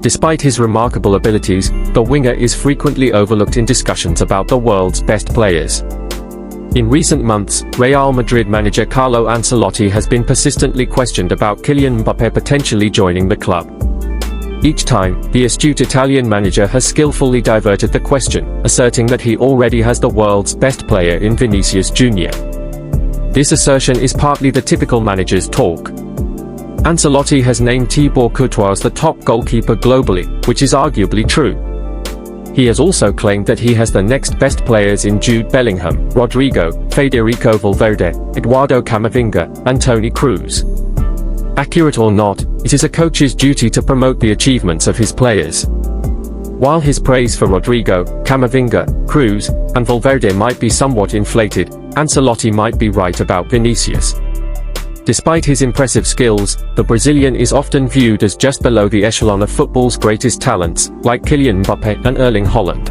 Despite his remarkable abilities, the winger is frequently overlooked in discussions about the world's best players. In recent months, Real Madrid manager Carlo Ancelotti has been persistently questioned about Kylian Mbappe potentially joining the club. Each time, the astute Italian manager has skillfully diverted the question, asserting that he already has the world's best player in Vinicius Jr. This assertion is partly the typical manager's talk. Ancelotti has named Thibaut Courtois the top goalkeeper globally, which is arguably true. He has also claimed that he has the next best players in Jude Bellingham, Rodrygo, Federico Valverde, Eduardo Camavinga, and Toni Kroos. Accurate or not, it is a coach's duty to promote the achievements of his players. While his praise for Rodrygo, Camavinga, Kroos, and Valverde might be somewhat inflated, Ancelotti might be right about Vinicius. Despite his impressive skills, the Brazilian is often viewed as just below the echelon of football's greatest talents, like Kylian Mbappe and Erling Haaland.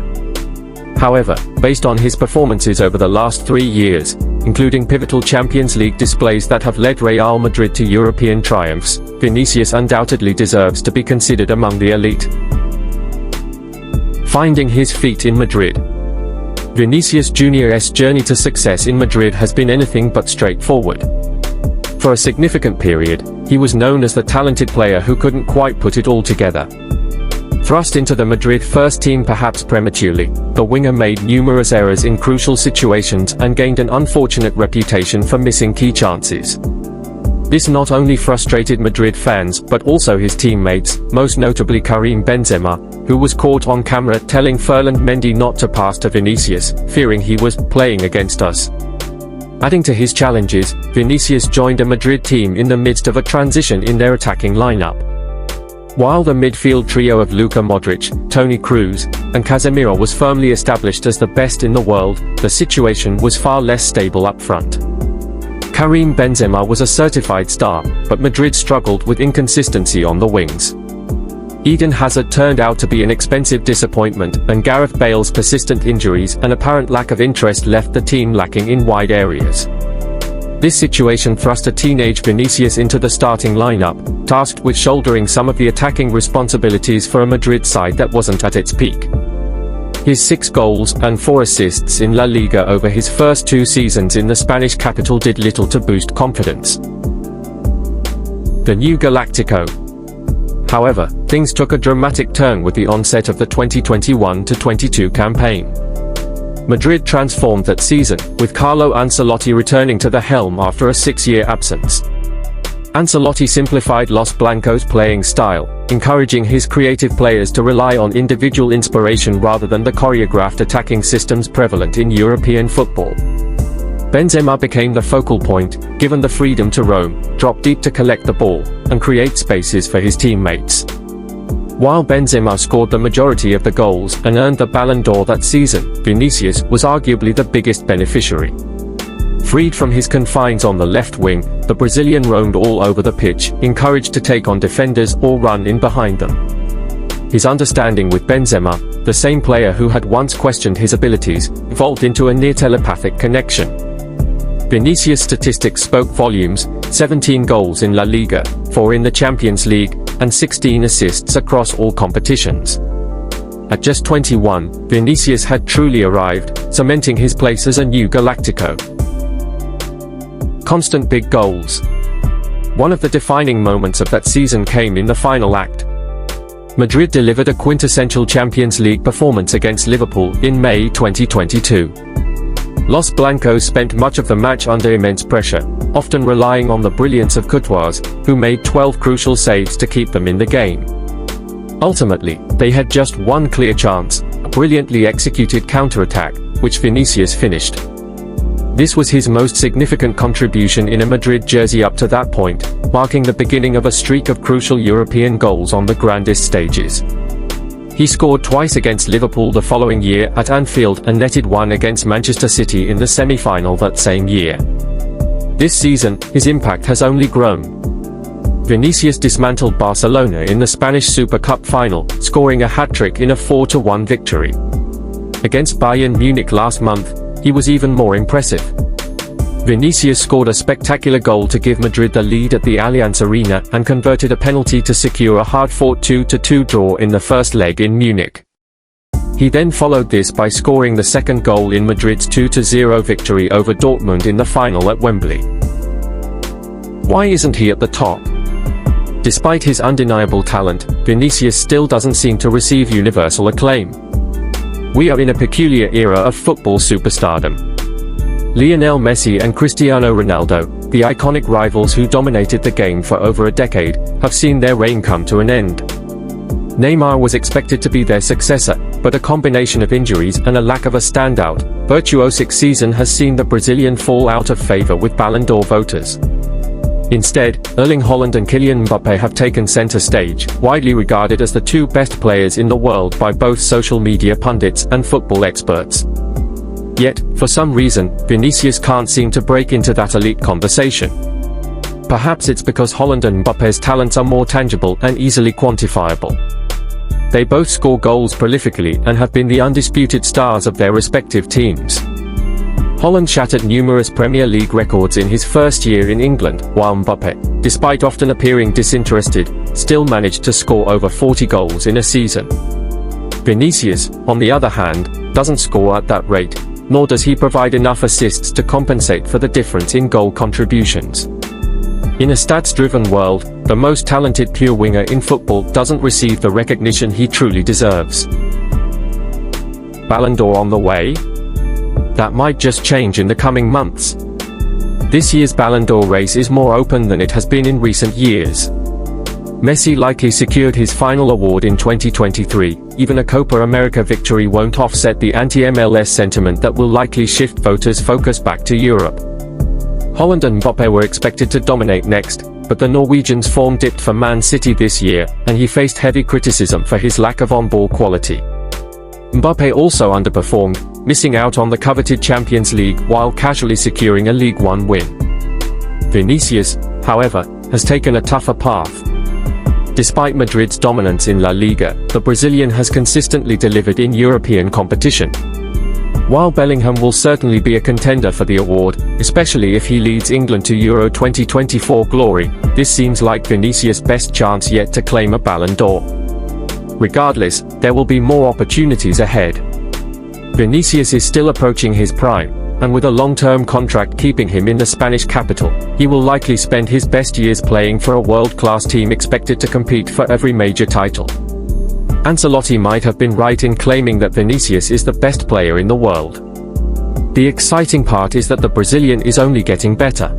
However, based on his performances over the last 3 years, including pivotal Champions League displays that have led Real Madrid to European triumphs, Vinicius undoubtedly deserves to be considered among the elite. Finding his feet in Madrid. Vinicius Jr.'s journey to success in Madrid has been anything but straightforward. For a significant period, he was known as the talented player who couldn't quite put it all together. Thrust into the Madrid first team perhaps prematurely, the winger made numerous errors in crucial situations and gained an unfortunate reputation for missing key chances. This not only frustrated Madrid fans but also his teammates, most notably Karim Benzema, who was caught on camera telling Ferland Mendy not to pass to Vinicius, fearing he was playing against us. Adding to his challenges, Vinicius joined a Madrid team in the midst of a transition in their attacking lineup. While the midfield trio of Luka Modric, Toni Kroos, and Casemiro was firmly established as the best in the world, the situation was far less stable up front. Karim Benzema was a certified star, but Madrid struggled with inconsistency on the wings. Eden Hazard turned out to be an expensive disappointment, and Gareth Bale's persistent injuries and apparent lack of interest left the team lacking in wide areas. This situation thrust a teenage Vinicius into the starting lineup, tasked with shouldering some of the attacking responsibilities for a Madrid side that wasn't at its peak. His 6 goals and 4 assists in La Liga over his first 2 seasons in the Spanish capital did little to boost confidence. The new Galactico. However, things took a dramatic turn with the onset of the 2021-22 campaign. Madrid transformed that season, with Carlo Ancelotti returning to the helm after a 6-year absence. Ancelotti simplified Los Blancos' playing style, encouraging his creative players to rely on individual inspiration rather than the choreographed attacking systems prevalent in European football. Benzema became the focal point, given the freedom to roam, drop deep to collect the ball, and create spaces for his teammates. While Benzema scored the majority of the goals and earned the Ballon d'Or that season, Vinicius was arguably the biggest beneficiary. Freed from his confines on the left wing, the Brazilian roamed all over the pitch, encouraged to take on defenders or run in behind them. His understanding with Benzema, the same player who had once questioned his abilities, evolved into a near-telepathic connection. Vinicius' statistics spoke volumes: 17 goals in La Liga, 4 in the Champions League, and 16 assists across all competitions. At just 21, Vinicius had truly arrived, cementing his place as a new Galactico. Constant big goals. One of the defining moments of that season came in the final act. Madrid delivered a quintessential Champions League performance against Liverpool in May 2022. Los Blancos spent much of the match under immense pressure, often relying on the brilliance of Courtois, who made 12 crucial saves to keep them in the game. Ultimately, they had just one clear chance, a brilliantly executed counter-attack, which Vinicius finished. This was his most significant contribution in a Madrid jersey up to that point, marking the beginning of a streak of crucial European goals on the grandest stages. He scored twice against Liverpool the following year at Anfield and netted one against Manchester City in the semi-final that same year. This season, his impact has only grown. Vinicius dismantled Barcelona in the Spanish Super Cup final, scoring a hat-trick in a 4-1 victory. Against Bayern Munich last month, he was even more impressive. Vinicius scored a spectacular goal to give Madrid the lead at the Allianz Arena and converted a penalty to secure a hard-fought 2-2 draw in the first leg in Munich. He then followed this by scoring the second goal in Madrid's 2-0 victory over Dortmund in the final at Wembley. Why isn't he at the top? Despite his undeniable talent, Vinicius still doesn't seem to receive universal acclaim. We are in a peculiar era of football superstardom. Lionel Messi and Cristiano Ronaldo, the iconic rivals who dominated the game for over a decade, have seen their reign come to an end. Neymar was expected to be their successor, but a combination of injuries and a lack of a standout, virtuosic season has seen the Brazilian fall out of favor with Ballon d'Or voters. Instead, Erling Haaland and Kylian Mbappe have taken center stage, widely regarded as the two best players in the world by both social media pundits and football experts. Yet, for some reason, Vinicius can't seem to break into that elite conversation. Perhaps it's because Haaland and Mbappe's talents are more tangible and easily quantifiable. They both score goals prolifically and have been the undisputed stars of their respective teams. Haaland shattered numerous Premier League records in his first year in England, while Mbappe, despite often appearing disinterested, still managed to score over 40 goals in a season. Vinicius, on the other hand, doesn't score at that rate, nor does he provide enough assists to compensate for the difference in goal contributions. In a stats-driven world, the most talented pure winger in football doesn't receive the recognition he truly deserves. Ballon d'Or on the way? That might just change in the coming months. This year's Ballon d'Or race is more open than it has been in recent years. Messi likely secured his final award in 2023, even a Copa America victory won't offset the anti-MLS sentiment that will likely shift voters' focus back to Europe. Haaland and Mbappe were expected to dominate next, but the Norwegian's form dipped for Man City this year, and he faced heavy criticism for his lack of on-ball quality. Mbappe also underperformed, missing out on the coveted Champions League while casually securing a League One win. Vinicius, however, has taken a tougher path. Despite Madrid's dominance in La Liga, the Brazilian has consistently delivered in European competition. While Bellingham will certainly be a contender for the award, especially if he leads England to Euro 2024 glory, this seems like Vinicius' best chance yet to claim a Ballon d'Or. Regardless, there will be more opportunities ahead. Vinicius is still approaching his prime, and with a long-term contract keeping him in the Spanish capital, he will likely spend his best years playing for a world-class team expected to compete for every major title. Ancelotti might have been right in claiming that Vinicius is the best player in the world. The exciting part is that the Brazilian is only getting better.